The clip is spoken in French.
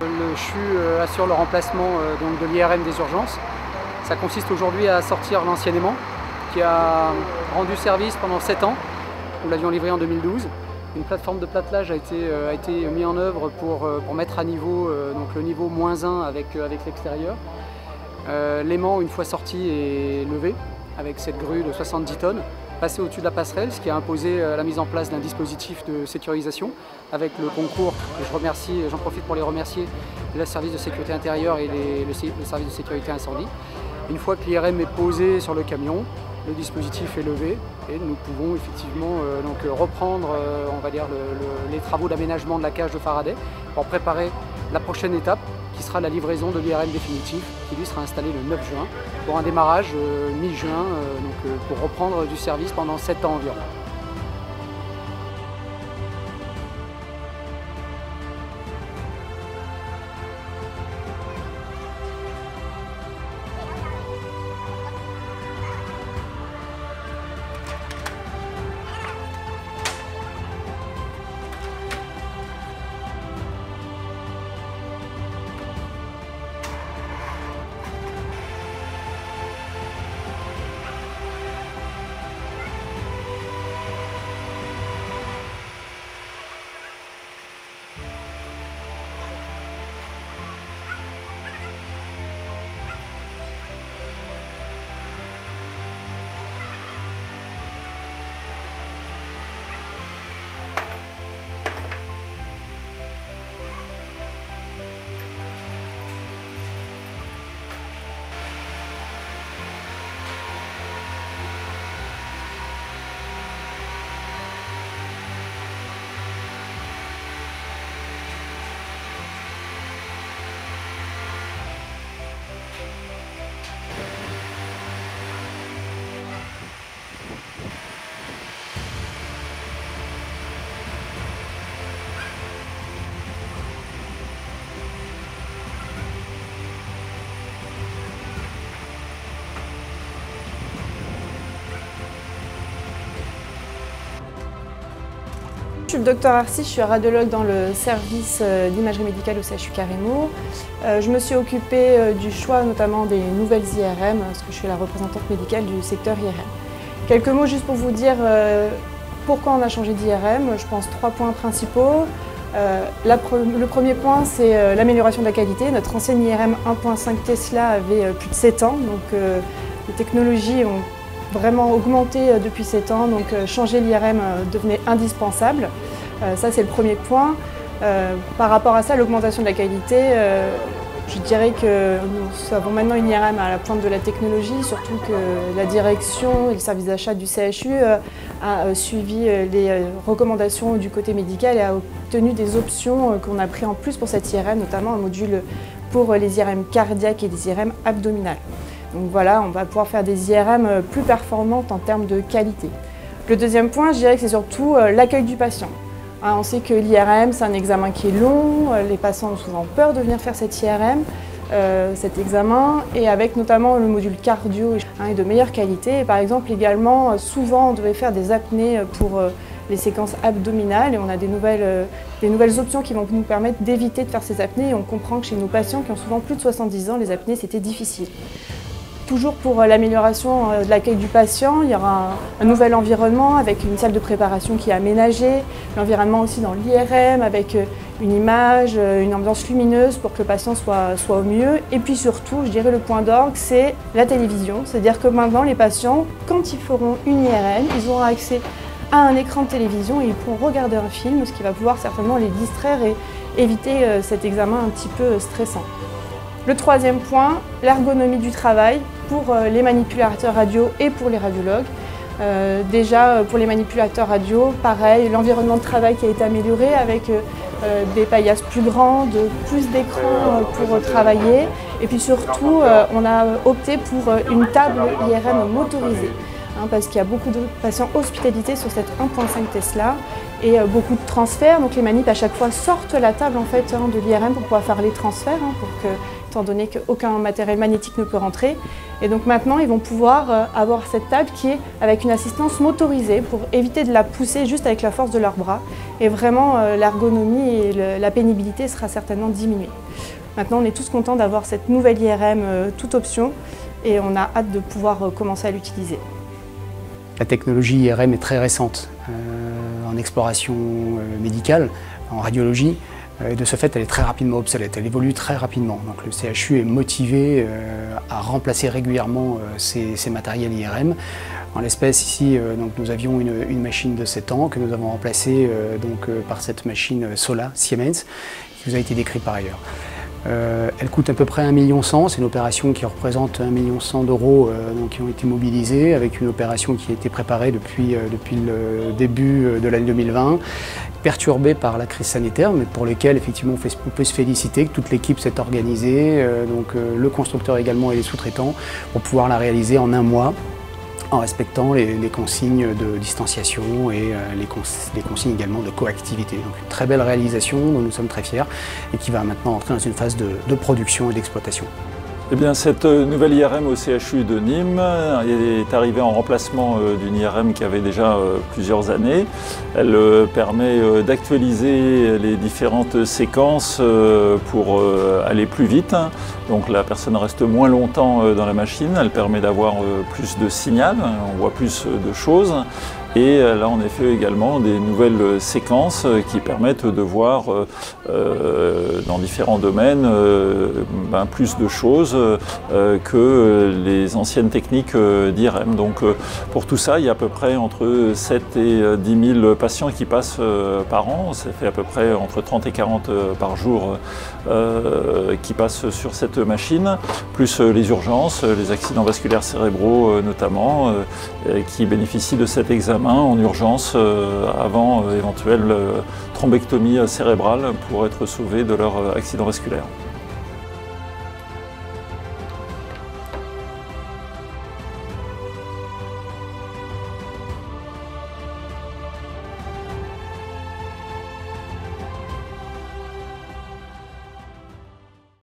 Le CHU assure le remplacement donc de l'IRM des urgences. Ça consiste aujourd'hui à sortir l'ancien aimant qui a rendu service pendant 7 ans. Nous l'avions livré en 2012. Une plateforme de platelage a été mise en œuvre pour mettre à niveau donc le niveau -1 avec l'extérieur. L'aimant, une fois sorti, est levé avec cette grue de 70 tonnes, passé au-dessus de la passerelle, ce qui a imposé la mise en place d'un dispositif de sécurisation avec le concours, j'en profite pour les remercier, le service de sécurité intérieure et le service de sécurité incendie. Une fois que l'IRM est posé sur le camion, le dispositif est levé et nous pouvons effectivement reprendre on va dire les travaux d'aménagement de la cage de Faraday pour préparer la prochaine étape qui sera la livraison de l'IRM définitif qui lui sera installé le 9 juin pour un démarrage mi-juin pour reprendre du service pendant 7 ans environ. Je suis le docteur Arcy, je suis radiologue dans le service d'imagerie médicale au CHU Carremo. Je me suis occupée du choix notamment des nouvelles IRM, parce que je suis la représentante médicale du secteur IRM. Quelques mots juste pour vous dire pourquoi on a changé d'IRM. Je pense 3 points principaux. Le premier point, c'est l'amélioration de la qualité. Notre ancienne IRM 1.5 Tesla avait plus de 7 ans, donc les technologies ont vraiment augmenté depuis 7 ans, donc changer l'IRM devenait indispensable. Ça, c'est le premier point. Par rapport à ça, l'augmentation de la qualité, je dirais que nous avons maintenant une IRM à la pointe de la technologie, surtout que la direction et le service d'achat du CHU a suivi les recommandations du côté médical et a obtenu des options qu'on a pris en plus pour cette IRM, notamment un module pour les IRM cardiaques et des IRM abdominales. Donc voilà, on va pouvoir faire des IRM plus performantes en termes de qualité. Le deuxième point, je dirais que c'est surtout l'accueil du patient. On sait que l'IRM, c'est un examen qui est long, les patients ont souvent peur de venir faire cet IRM, cet examen, et avec notamment le module cardio et de meilleure qualité. Et par exemple, également, souvent, on devait faire des apnées pour les séquences abdominales et on a des nouvelles options qui vont nous permettre d'éviter de faire ces apnées. Et on comprend que chez nos patients qui ont souvent plus de 70 ans, les apnées, c'était difficile. Toujours pour l'amélioration de l'accueil du patient, il y aura un nouvel environnement avec une salle de préparation qui est aménagée, l'environnement aussi dans l'IRM avec une image, une ambiance lumineuse pour que le patient soit au mieux. Et puis surtout, je dirais le point d'orgue, c'est la télévision. C'est-à-dire que maintenant, les patients, quand ils feront une IRM, ils auront accès à un écran de télévision et ils pourront regarder un film, ce qui va pouvoir certainement les distraire et éviter cet examen un petit peu stressant. Le troisième point, l'ergonomie du travail pour les manipulateurs radio et pour les radiologues. Déjà pour les manipulateurs radio, pareil, l'environnement de travail qui a été amélioré avec des paillasses plus grandes, plus d'écrans pour travailler. Et puis surtout, on a opté pour une table IRM motorisée. Parce qu'il y a beaucoup de patients hospitalisés sur cette 1.5 Tesla et beaucoup de transferts. Donc les manips à chaque fois sortent la table en fait, de l'IRM pour pouvoir faire les transferts, étant donné qu'aucun matériel magnétique ne peut rentrer. Et donc maintenant, ils vont pouvoir avoir cette table qui est avec une assistance motorisée pour éviter de la pousser juste avec la force de leurs bras. Et vraiment, l'ergonomie et la pénibilité sera certainement diminuée. Maintenant, on est tous contents d'avoir cette nouvelle IRM toute option et on a hâte de pouvoir commencer à l'utiliser. La technologie IRM est très récente en exploration médicale, en radiologie. Et de ce fait, elle est très rapidement obsolète, elle évolue très rapidement. Donc le CHU est motivé à remplacer régulièrement ces matériels IRM. En l'espèce ici, donc, nous avions une machine de 7 ans que nous avons remplacée par cette machine Sola Siemens, qui vous a été décrite par ailleurs. Elle coûte à peu près 1,1 million, c'est une opération qui représente 1,1 million d'euros qui ont été mobilisés, avec une opération qui a été préparée depuis le début de l'année 2020, perturbée par la crise sanitaire, mais pour lesquelles effectivement on peut se féliciter que toute l'équipe s'est organisée, le constructeur également et les sous-traitants, pour pouvoir la réaliser en 1 mois, en respectant les consignes de distanciation et les consignes également de coactivité. Donc une très belle réalisation dont nous sommes très fiers et qui va maintenant entrer dans une phase de production et d'exploitation. Eh bien, cette nouvelle IRM au CHU de Nîmes est arrivée en remplacement d'une IRM qui avait déjà plusieurs années. Elle permet d'actualiser les différentes séquences pour aller plus vite. Donc la personne reste moins longtemps dans la machine, elle permet d'avoir plus de signal, on voit plus de choses. Et là, en effet, également des nouvelles séquences qui permettent de voir dans différents domaines plus de choses que les anciennes techniques d'IRM. Donc pour tout ça, il y a à peu près entre 7 et 10 000 patients qui passent par an. Ça fait à peu près entre 30 et 40 par jour qui passent sur cette machine, plus les urgences, les accidents vasculaires cérébraux notamment, qui bénéficient de cet examen en urgence avant éventuelle thrombectomie cérébrale pour être sauvés de leur accident vasculaire.